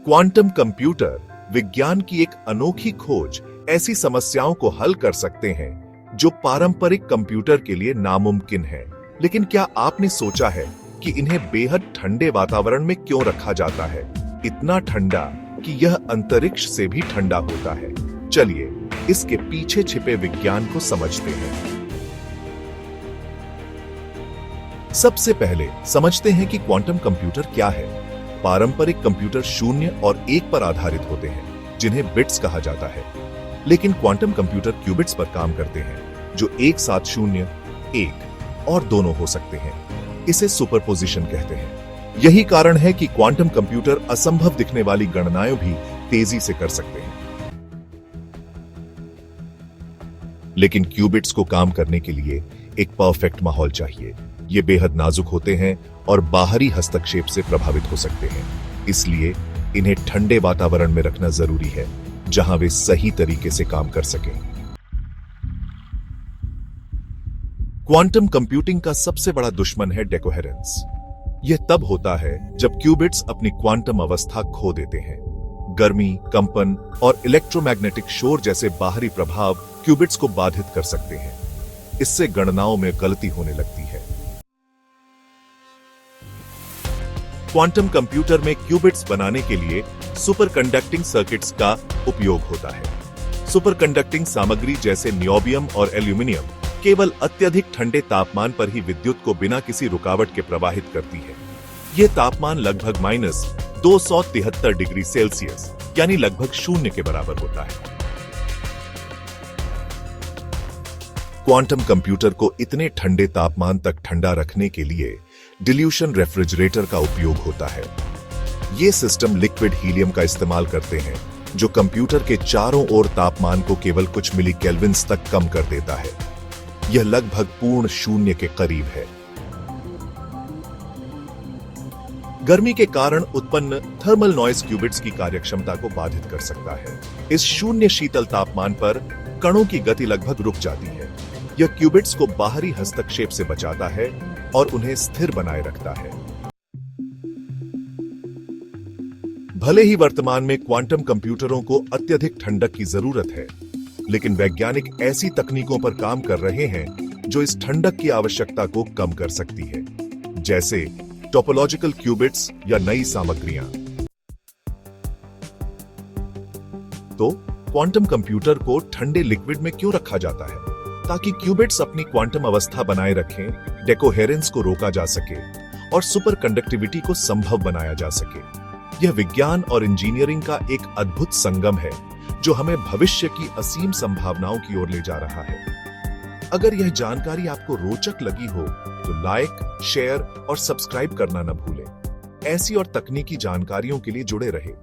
Quantum computer विज्ञान की एक अनोखी खोज ऐसी समस्याओं को हल कर सकते हैं जो पारंपरिक कंप्यूटर के लिए नामुमकिन है। लेकिन क्या आपने सोचा है कि इन्हें बेहद ठंडे वातावरण में क्यों रखा जाता है, इतना ठंडा कि यह अंतरिक्ष से भी ठंडा होता है? चलिए इसके पीछे छिपे विज्ञान को समझते हैं। सबसे पहले समझते हैं कि क्वांटम कंप्यूटर क्या है। पारंपरिक कंप्यूटर 0 और 1 पर आधारित होते हैं, जिन्हें बिट्स कहा जाता है। लेकिन क्वांटम कंप्यूटर क्यूबिट्स पर काम करते हैं, जो एक साथ 0, 1 और दोनों हो सकते हैं। इसे सुपरपोजिशन कहते हैं। यही कारण है कि क्वांटम कंप्यूटर असंभव दिखने वाली गणनाएं भी तेजी से कर सकते हैं। लेकिन क्यूबिट्स को काम करने के लिए एक परफेक्ट माहौल चाहिए। ये बेहद नाजुक होते हैं और बाहरी हस्तक्षेप से प्रभावित हो सकते हैं। इसलिए इन्हें ठंडे वातावरण में रखना जरूरी है, जहां वे सही तरीके से काम कर सकें। क्वांटम कंप्यूटिंग का सबसे बड़ा दुश्मन है डेकोहेरेंस। यह तब होता है जब क्यूबिट्स अपनी क्वांटम अवस्था खो देते हैं। गर्मी, कंपन और इलेक्ट्रोमैग्नेटिक शोर जैसे बाहरी प्रभाव क्यूबिट्स को बाधित कर सकते हैं। इससे गणनाओं में गलती होने लगती है। क्वांटम कंप्यूटर में क्यूबिट्स बनाने के लिए सुपरकंडक्टिंग सर्किट्स का उपयोग होता है। सुपरकंडक्टिंग सामग्री जैसे नियोबियम और एल्यूमिनियम केवल अत्यधिक ठंडे तापमान पर ही विद्युत को बिना किसी रुकावट के प्रवाहित करती है। यह तापमान लगभग -273 डिग्री सेल्सियस यानी लगभग 0 के बराबर होता है। क्वांटम कंप्यूटर को इतने ठंडे तापमान तक ठंडा रखने के लिए डिल्यूशन रेफ्रिजरेटर का उपयोग होता है। ये सिस्टम लिक्विड हीलियम का इस्तेमाल करते हैं, जो कंप्यूटर के चारों ओर तापमान को केवल कुछ मिली केल्विन्स तक कम कर देता है। यह लगभग पूर्ण 0 के करीब है। गर्मी के कारण उत्पन्न थर्मल नॉइज क्यूबिट्स की कार्यक्षमता को बाधित कर सकता है। इस 0 शीतल तापमान पर कणों की गति लगभग रुक जाती है। यह क्यूबिट्स को बाहरी हस्तक्षेप से बचाता है और उन्हें स्थिर बनाए रखता है। भले ही वर्तमान में क्वांटम कंप्यूटरों को अत्यधिक ठंडक की जरूरत है, लेकिन वैज्ञानिक ऐसी तकनीकों पर काम कर रहे हैं जो इस ठंडक की आवश्यकता को कम कर सकती है, जैसे टोपोलॉजिकल क्यूबिट्स या नई सामग्रियां। तो क्वांटम कंप्यूटर को ठंडे लिक्विड में क्यों रखा जाता है? ताकि क्यूबिट्स अपनी क्वांटम अवस्था बनाए रखें, डेकोहेरेंस को रोका जा सके और सुपर कंडक्टिविटी को संभव बनाया जा सके। यह विज्ञान और इंजीनियरिंग का एक अद्भुत संगम है, जो हमें भविष्य की असीम संभावनाओं की ओर ले जा रहा है। अगर यह जानकारी आपको रोचक लगी हो तो लाइक, शेयर और सब्सक्राइब करना न भूलें। ऐसी और तकनीकी जानकारियों के लिए जुड़े रहें।